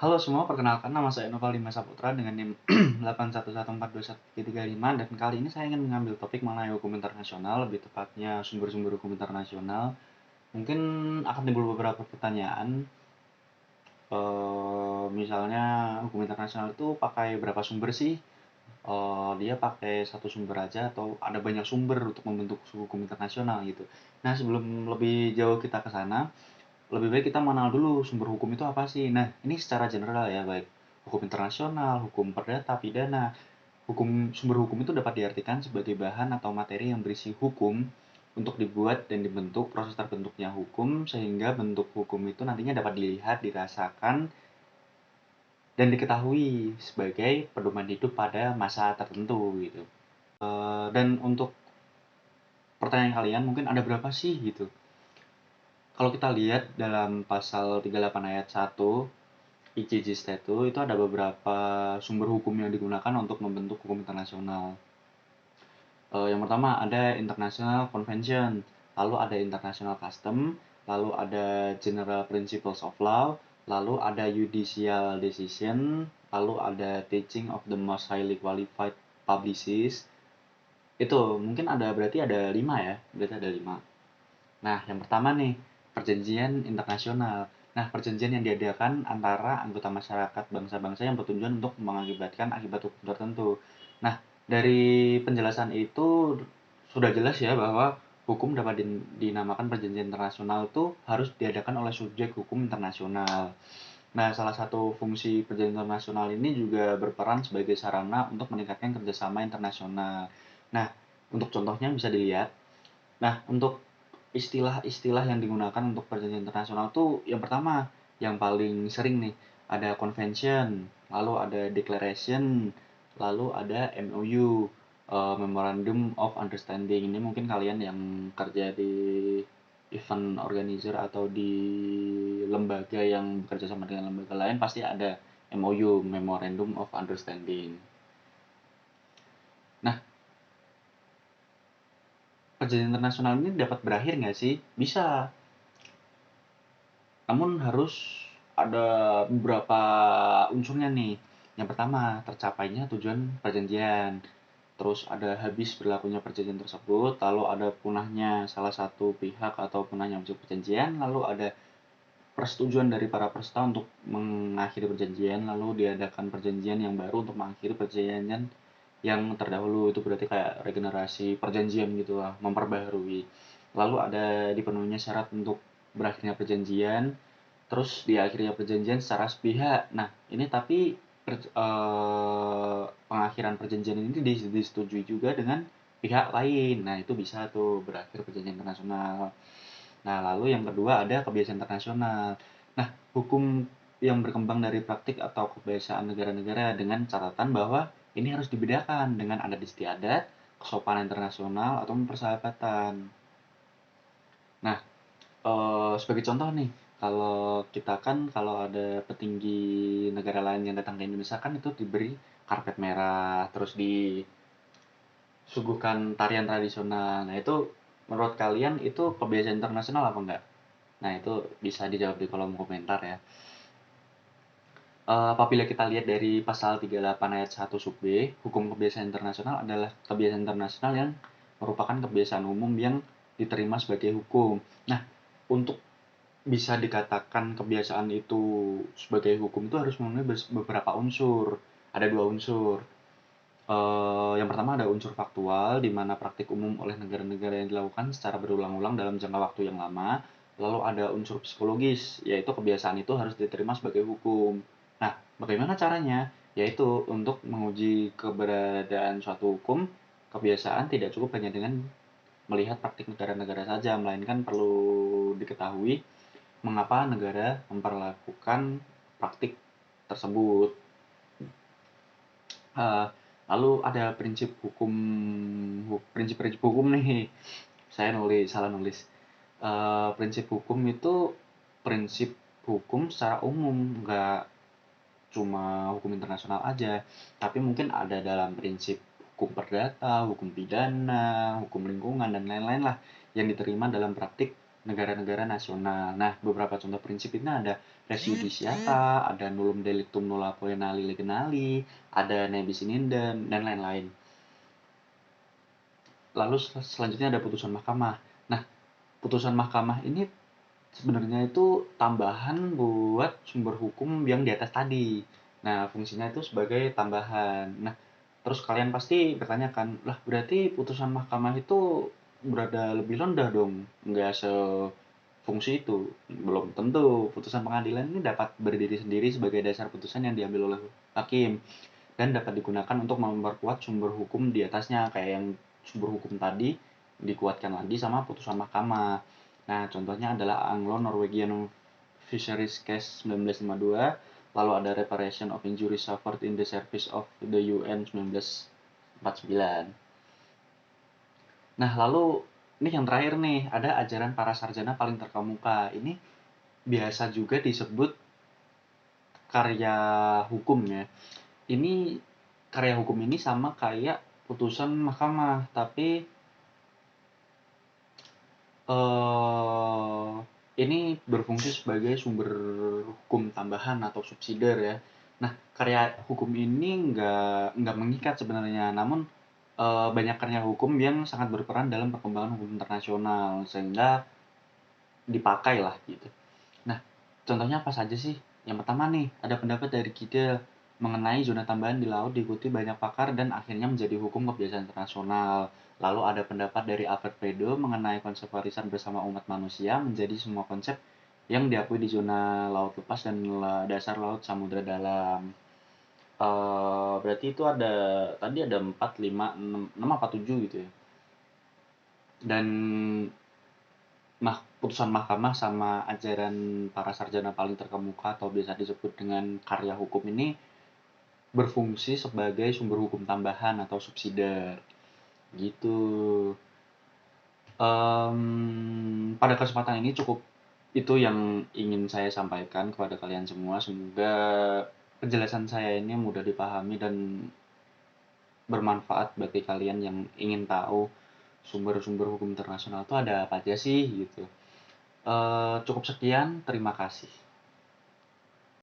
Halo semua, perkenalkan nama saya Nova Lima Saputra dengan NIM 811421335 dan kali ini saya ingin mengambil topik mengenai hukum internasional, lebih tepatnya sumber-sumber hukum internasional. Mungkin akan timbul beberapa pertanyaan, misalnya hukum internasional itu pakai berapa sumber sih? Dia pakai satu sumber aja atau ada banyak sumber untuk membentuk hukum internasional gitu. Nah, sebelum lebih jauh kita ke sana, lebih baik kita mengenal dulu sumber hukum itu apa sih. Nah, ini secara general ya, baik hukum internasional, hukum perdata, pidana. Sumber hukum itu dapat diartikan sebagai bahan atau materi yang berisi hukum untuk dibuat dan dibentuk proses terbentuknya hukum sehingga bentuk hukum itu nantinya dapat dilihat, dirasakan, dan diketahui sebagai pedoman hidup pada masa tertentu gitu. Dan untuk pertanyaan kalian mungkin ada berapa sih gitu. Kalau kita lihat dalam pasal 38 ayat 1 ICJ Statute itu ada beberapa sumber hukum yang digunakan untuk membentuk hukum internasional. Yang pertama ada International Convention, lalu ada International Custom, lalu ada General Principles of Law, lalu ada Judicial Decision, lalu ada Teaching of the Most Highly Qualified Publicists. Itu mungkin berarti ada 5 ya, berarti ada 5. Nah, yang pertama nih, perjanjian internasional. Nah, perjanjian yang diadakan antara anggota masyarakat bangsa-bangsa yang bertujuan untuk mengakibatkan akibat hukum tertentu. Nah, dari penjelasan itu sudah jelas ya bahwa hukum dapat dinamakan perjanjian internasional itu harus diadakan oleh subjek hukum internasional. Nah, salah satu fungsi perjanjian internasional ini juga berperan sebagai sarana untuk meningkatkan kerjasama internasional. Nah, untuk contohnya bisa dilihat. Nah, untuk istilah-istilah yang digunakan untuk perjanjian internasional tuh yang pertama, yang paling sering nih, ada convention, lalu ada declaration, lalu ada MOU, Memorandum of Understanding. Ini mungkin kalian yang kerja di event organizer atau di lembaga yang bekerja sama dengan lembaga lain pasti ada MOU, Memorandum of Understanding. Nah, perjanjian internasional ini dapat berakhir nggak sih? Bisa. Namun harus ada beberapa unsurnya nih. Yang pertama, tercapainya tujuan perjanjian. Terus ada habis berlakunya perjanjian tersebut, lalu ada punahnya salah satu pihak atau punahnya unsur perjanjian, lalu ada persetujuan dari para peserta untuk mengakhiri perjanjian, lalu diadakan perjanjian yang baru untuk mengakhiri perjanjian yang terdahulu. Itu berarti kayak regenerasi perjanjian gitu lah, memperbaharui. Lalu ada dipenuhinya syarat untuk berakhirnya perjanjian, terus di akhirnya perjanjian secara sepihak. Nah, ini tapi pengakhiran perjanjian ini disetujui juga dengan pihak lain. Nah, itu bisa tuh berakhir perjanjian internasional. Nah, lalu yang kedua ada kebiasaan internasional. Nah, hukum yang berkembang dari praktik atau kebiasaan negara-negara dengan catatan bahwa ini harus dibedakan dengan adat istiadat, kesopanan internasional, atau persahabatan. Nah, sebagai contoh nih, kalau kita kan kalau ada petinggi negara lain yang datang ke Indonesia kan itu diberi karpet merah, terus disuguhkan tarian tradisional. Nah, itu menurut kalian itu kebiasaan internasional apa enggak? Nah, itu bisa dijawab di kolom komentar ya. Apabila kita lihat dari pasal 38 ayat 1 sub B, hukum kebiasaan internasional adalah kebiasaan internasional yang merupakan kebiasaan umum yang diterima sebagai hukum. Nah, untuk bisa dikatakan kebiasaan itu sebagai hukum itu harus memenuhi beberapa unsur. Ada dua unsur. Yang pertama ada unsur faktual, di mana praktik umum oleh negara-negara yang dilakukan secara berulang-ulang dalam jangka waktu yang lama. Lalu ada unsur psikologis, yaitu kebiasaan itu harus diterima sebagai hukum. Nah, bagaimana caranya? Yaitu untuk menguji keberadaan suatu hukum, kebiasaan tidak cukup hanya dengan melihat praktik negara-negara saja, melainkan perlu diketahui mengapa negara memperlakukan praktik tersebut. Eh, Lalu ada prinsip-prinsip hukum nih. Saya salah nulis. Prinsip hukum itu prinsip hukum secara umum, nggak cuma hukum internasional aja, tapi mungkin ada dalam prinsip hukum perdata, hukum pidana, hukum lingkungan, dan lain-lain lah yang diterima dalam praktik negara-negara nasional. Nah, beberapa contoh prinsip ini ada res judiciata, ada nullum delictum nulla poenali legenali, ada nebis in idem, dan lain-lain. Lalu selanjutnya ada putusan mahkamah. Nah, putusan mahkamah ini sebenarnya itu tambahan buat sumber hukum yang di atas tadi. Nah, fungsinya itu sebagai tambahan. Nah, terus kalian pasti bertanya kan, lah berarti putusan mahkamah itu berada lebih rendah dong, nggak sefungsi itu. Belum tentu. Putusan pengadilan ini dapat berdiri sendiri sebagai dasar putusan yang diambil oleh hakim dan dapat digunakan untuk memperkuat sumber hukum di atasnya, kayak yang sumber hukum tadi dikuatkan lagi sama putusan mahkamah. Nah, contohnya adalah Anglo-Norwegian Fisheries Case 1952, lalu ada Reparation of Injuries Suffered in the Service of the UN 1949. Nah, lalu ini yang terakhir nih, ada ajaran para sarjana paling terkemuka. Ini biasa juga disebut karya hukum ya. Ini karya hukum ini sama kayak putusan mahkamah, tapi ini berfungsi sebagai sumber hukum tambahan atau subsidiar ya. Nah, karya hukum ini nggak mengikat sebenarnya, namun banyak karya hukum yang sangat berperan dalam perkembangan hukum internasional sehingga dipakai lah gitu. Nah, contohnya apa saja sih? Yang pertama nih, ada pendapat dari Giddel mengenai zona tambahan di laut diikuti banyak pakar dan akhirnya menjadi hukum kebiasaan internasional. Lalu ada pendapat dari Alfred Fredo mengenai konsep warisan bersama umat manusia menjadi semua konsep yang diakui di zona laut lepas dan dasar laut samudra dalam. Berarti itu tadi ada 4, 5, 6 apa 7 gitu ya. Dan putusan mahkamah sama ajaran para sarjana paling terkemuka atau biasa disebut dengan karya hukum ini berfungsi sebagai sumber hukum tambahan atau subsidiar gitu. Pada kesempatan ini cukup itu yang ingin saya sampaikan kepada kalian semua. Semoga penjelasan saya ini mudah dipahami dan bermanfaat bagi kalian yang ingin tahu sumber-sumber hukum internasional itu ada apa aja sih gitu. Cukup sekian, terima kasih.